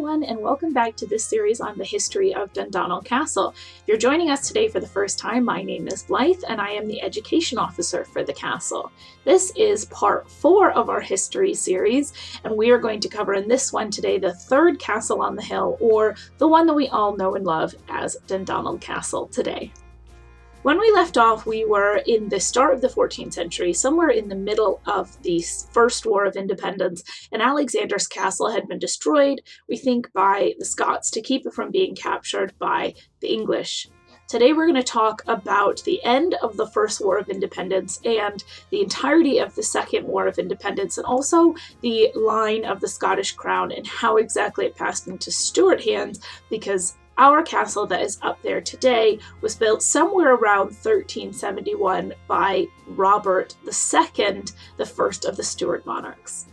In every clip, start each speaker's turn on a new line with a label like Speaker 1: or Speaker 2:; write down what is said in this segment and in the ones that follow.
Speaker 1: everyone, and welcome back to this series on the history of Dundonald Castle. If you're joining us today for the first time, my name is Blythe, and I am the Education Officer for the castle. This is part 4 of our history series, and we are going to cover in this one today the third castle on the hill, or the one that we all know and love as Dundonald Castle today. When we left off, we were in the start of the 14th century, somewhere in the middle of the First War of Independence, and Alexander's castle had been destroyed, we think, by the Scots to keep it from being captured by the English. Today we're going to talk about the end of the First War of Independence and the entirety of the Second War of Independence, and also the line of the Scottish crown and how exactly it passed into Stuart hands, because our castle that is up there today was built somewhere around 1371 by Robert II, the first of the Stuart monarchs.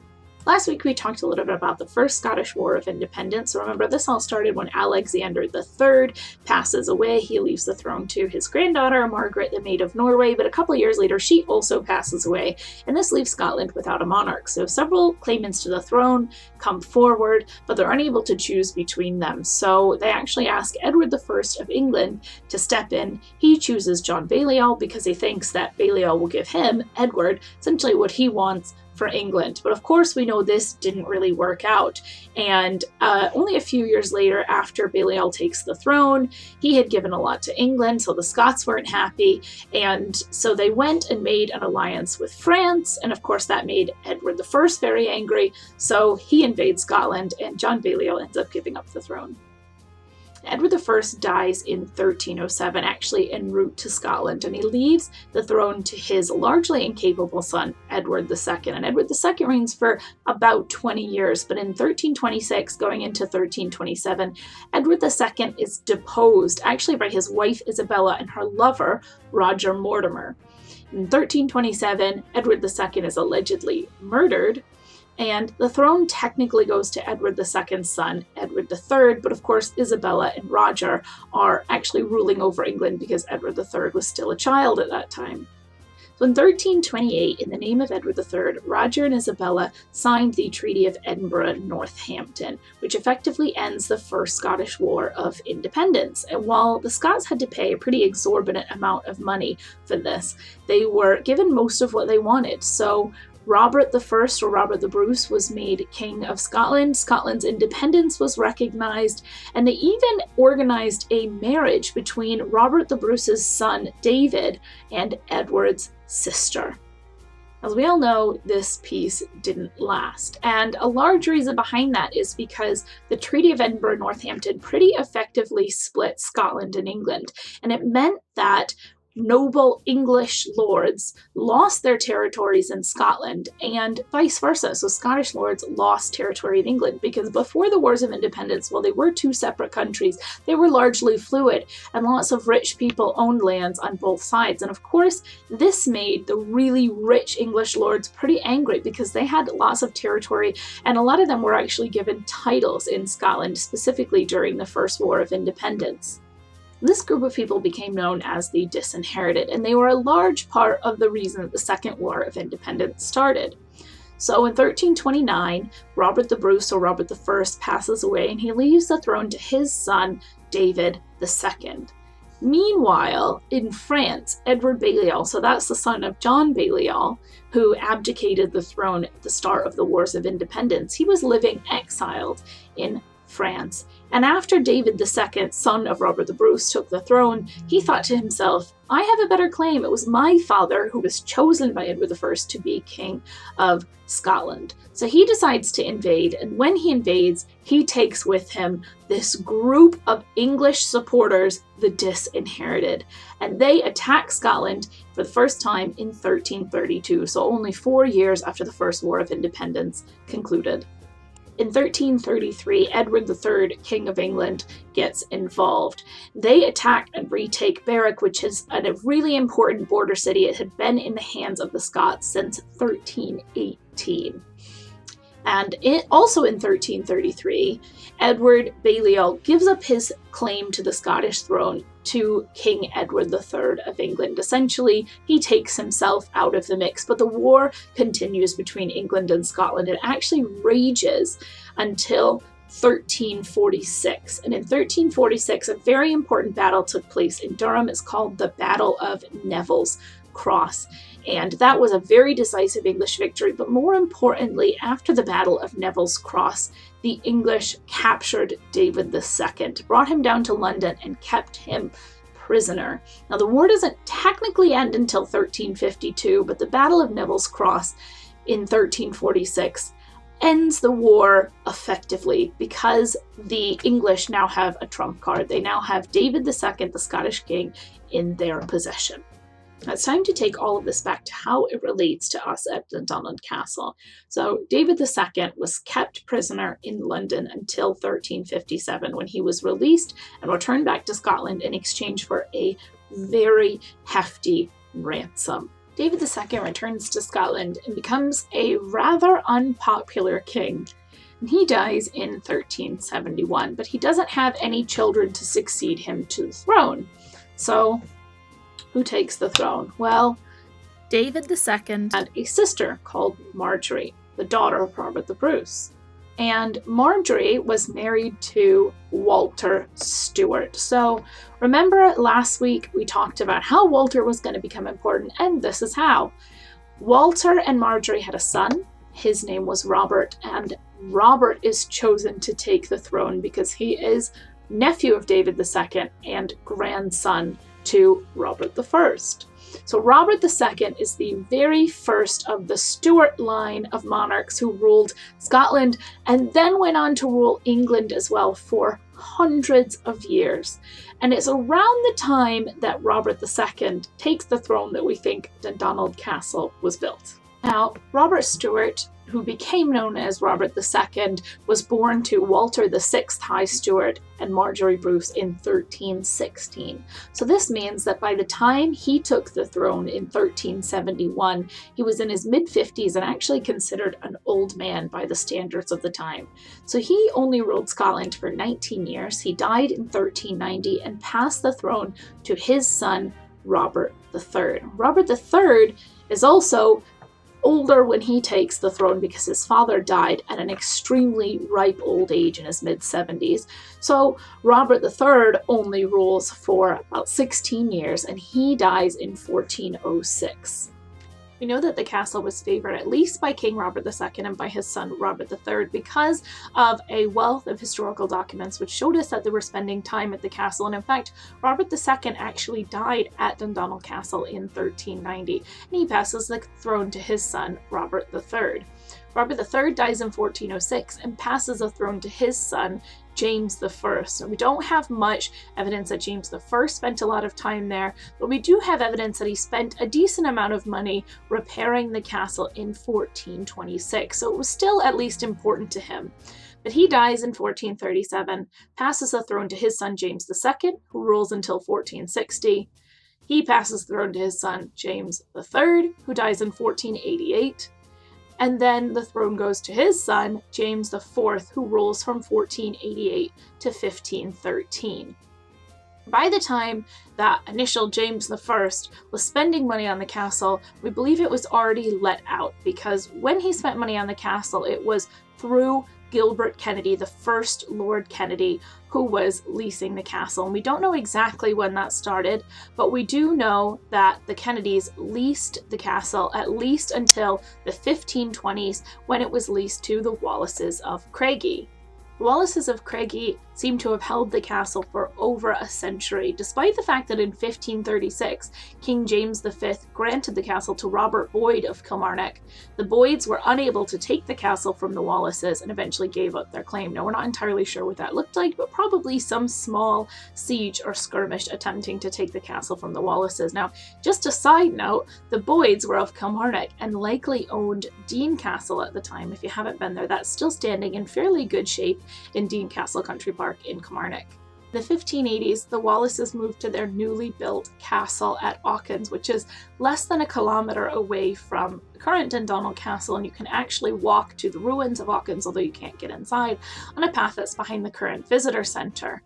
Speaker 1: Last week we talked a little bit about the First Scottish War of Independence. Remember, this all started when Alexander III passes away. He leaves the throne to his granddaughter, Margaret, the Maid of Norway, but a couple years later she also passes away, and this leaves Scotland without a monarch. So several claimants to the throne come forward, but they're unable to choose between them. So they actually ask Edward I of England to step in. He chooses John Balliol because he thinks that Balliol will give him, Edward, essentially what he wants for England. But of course we know this didn't really work out, and only a few years later, after Balliol takes the throne, he had given a lot to England, so the Scots weren't happy, and so they went and made an alliance with France, and of course that made Edward I very angry, so he invades Scotland and John Balliol ends up giving up the throne. Edward I dies in 1307, actually en route to Scotland, and he leaves the throne to his largely incapable son, Edward II. And Edward II reigns for about 20 years, but in 1326, going into 1327, Edward II is deposed, actually by his wife Isabella and her lover, Roger Mortimer. In 1327, Edward II is allegedly murdered, and the throne technically goes to Edward II's son, Edward III, but of course Isabella and Roger are actually ruling over England because Edward III was still a child at that time. So in 1328, in the name of Edward III, Roger and Isabella signed the Treaty of Edinburgh-Northampton, which effectively ends the First Scottish War of Independence. And while the Scots had to pay a pretty exorbitant amount of money for this, they were given most of what they wanted. So Robert I, or Robert the Bruce, was made King of Scotland. Scotland's independence was recognized, and they even organized a marriage between Robert the Bruce's son, David, and Edward's sister. As we all know, this peace didn't last, and a large reason behind that is because the Treaty of Edinburgh-Northampton pretty effectively split Scotland and England, and it meant that noble English lords lost their territories in Scotland and vice versa. So Scottish lords lost territory in England because before the Wars of Independence, while they were two separate countries, they were largely fluid and lots of rich people owned lands on both sides. And of course, this made the really rich English lords pretty angry because they had lots of territory, and a lot of them were actually given titles in Scotland, specifically during the First War of Independence. This group of people became known as the Disinherited, and they were a large part of the reason that the Second War of Independence started. So in 1329, Robert the Bruce, or Robert I, passes away, and he leaves the throne to his son, David II. Meanwhile, in France, Edward Balliol, so that's the son of John Balliol, who abdicated the throne at the start of the Wars of Independence, he was living exiled in France. And after David II, son of Robert the Bruce, took the throne, he thought to himself, I have a better claim. It was my father who was chosen by Edward I to be King of Scotland. So he decides to invade, and when he invades, he takes with him this group of English supporters, the Disinherited, and they attack Scotland for the first time in 1332, so only 4 years after the First War of Independence concluded. In 1333, Edward III, King of England, gets involved. They attack and retake Berwick, which is a really important border city. It had been in the hands of the Scots since 1318. And also in 1333, Edward Balliol gives up his claim to the Scottish throne to King Edward III of England. Essentially, he takes himself out of the mix, but the war continues between England and Scotland. It actually rages until 1346. And in 1346, a very important battle took place in Durham. It's called the Battle of Neville's Cross. And that was a very decisive English victory. But more importantly, after the Battle of Neville's Cross, the English captured David II, brought him down to London, and kept him prisoner. Now, the war doesn't technically end until 1352, but the Battle of Neville's Cross in 1346 ends the war effectively because the English now have a trump card. They now have David II, the Scottish king, in their possession. Now it's time to take all of this back to how it relates to us at Dundonald Castle. So David II was kept prisoner in London until 1357, when he was released and returned back to Scotland in exchange for a very hefty ransom. David II returns to Scotland and becomes a rather unpopular king. And he dies in 1371, but he doesn't have any children to succeed him to the throne. So who takes the throne? Well, David II had a sister called Marjorie, the daughter of Robert the Bruce. And Marjorie was married to Walter Stewart. So remember last week we talked about how Walter was going to become important, and this is how. Walter and Marjorie had a son. His name was Robert, and Robert is chosen to take the throne because he is nephew of David II and grandson to Robert I. So Robert II is the very first of the Stuart line of monarchs who ruled Scotland and then went on to rule England as well for hundreds of years. And it's around the time that Robert II takes the throne that we think Dundonald Castle was built. Now, Robert Stewart, who became known as Robert II, was born to Walter VI High Stewart and Marjorie Bruce in 1316. So this means that by the time he took the throne in 1371, he was in his mid-50s and actually considered an old man by the standards of the time. So he only ruled Scotland for 19 years. He died in 1390 and passed the throne to his son, Robert III. Robert III is also older when he takes the throne because his father died at an extremely ripe old age in his mid-70s. So Robert III only rules for about 16 years, and he dies in 1406. We know that the castle was favored at least by King Robert II and by his son Robert III because of a wealth of historical documents which showed us that they were spending time at the castle. And in fact, Robert II actually died at Dundonald Castle in 1390, and he passes the throne to his son Robert III. Robert III dies in 1406 and passes the throne to his son James I. So we don't have much evidence that James I spent a lot of time there, but we do have evidence that he spent a decent amount of money repairing the castle in 1426. So it was still at least important to him. But he dies in 1437, passes the throne to his son James II, who rules until 1460. He passes the throne to his son James III, who dies in 1488. And then the throne goes to his son, James IV, who rules from 1488 to 1513. By the time that initial James I was spending money on the castle, we believe it was already let out, because when he spent money on the castle, it was through Gilbert Kennedy, the first Lord Kennedy, who was leasing the castle. And we don't know exactly when that started, but we do know that the Kennedys leased the castle at least until the 1520s, when it was leased to the Wallaces of Craigie. The Wallaces of Craigie seem to have held the castle for over a century, despite the fact that in 1536, King James V granted the castle to Robert Boyd of Kilmarnock. The Boyds were unable to take the castle from the Wallaces and eventually gave up their claim. Now, we're not entirely sure what that looked like, but probably some small siege or skirmish attempting to take the castle from the Wallaces. Now, just a side note, the Boyds were of Kilmarnock and likely owned Dean Castle at the time. If you haven't been there, that's still standing in fairly good shape in Dean Castle Country Park in Kilmarnock. In the 1580s, the Wallaces moved to their newly built castle at Auckins, which is less than a kilometre away from the current Dundonald Castle, and you can actually walk to the ruins of Auckins, although you can't get inside, on a path that's behind the current visitor centre.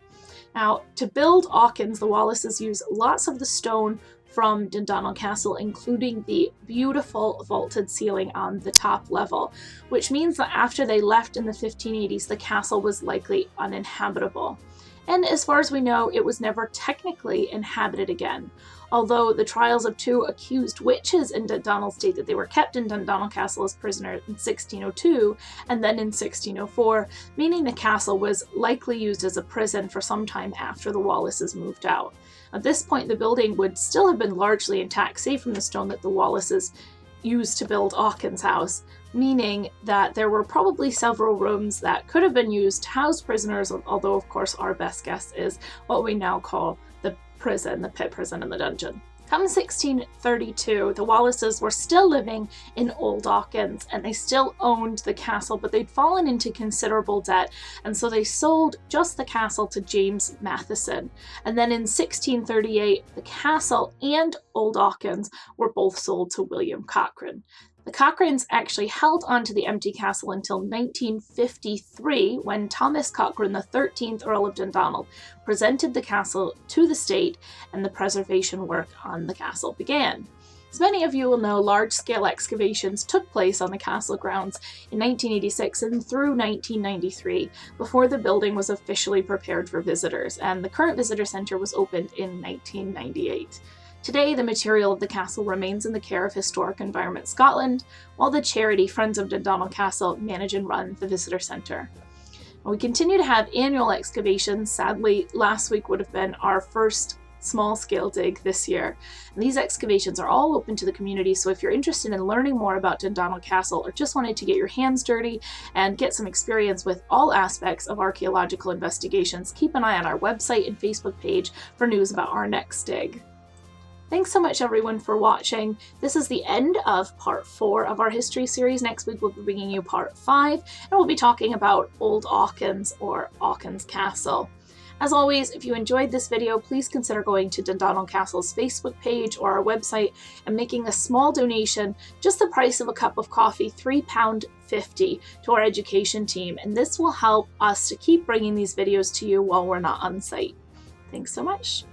Speaker 1: Now, to build Auckins, the Wallaces used lots of the stone from Dundonald Castle, including the beautiful vaulted ceiling on the top level, which means that after they left in the 1580s, the castle was likely uninhabitable. And as far as we know, it was never technically inhabited again, although the trials of two accused witches in Dundonald state that they were kept in Dundonald Castle as prisoners in 1602 and then in 1604, meaning the castle was likely used as a prison for some time after the Wallaces moved out. At this point, the building would still have been largely intact, save from the stone that the Wallaces used to build Auchin's house, meaning that there were probably several rooms that could have been used to house prisoners, although of course our best guess is what we now call the prison, the pit prison and the dungeon. Come 1632, the Wallaces were still living in Old Auchin's and they still owned the castle, but they'd fallen into considerable debt, and so they sold just the castle to James Matheson. And then in 1638, the castle and Old Auchin's were both sold to William Cochrane. The Cochranes actually held onto the empty castle until 1953, when Thomas Cochrane, the 13th Earl of Dundonald, presented the castle to the state and the preservation work on the castle began. As many of you will know, large-scale excavations took place on the castle grounds in 1986 and through 1993, before the building was officially prepared for visitors, and the current visitor centre was opened in 1998. Today, the material of the castle remains in the care of Historic Environment Scotland, while the charity Friends of Dundonald Castle manage and run the visitor centre. We continue to have annual excavations. Sadly, last week would have been our first small-scale dig this year. And these excavations are all open to the community, so if you're interested in learning more about Dundonald Castle or just wanted to get your hands dirty and get some experience with all aspects of archaeological investigations, keep an eye on our website and Facebook page for news about our next dig. Thanks so much everyone for watching. This is the end of part 4 of our history series. Next week we'll be bringing you part 5, and we'll be talking about Old Auchin's or Auchin's Castle. As always, if you enjoyed this video, please consider going to Dundonald Castle's Facebook page or our website and making a small donation, just the price of a cup of coffee, £3.50, to our education team, and this will help us to keep bringing these videos to you while we're not on site. Thanks so much.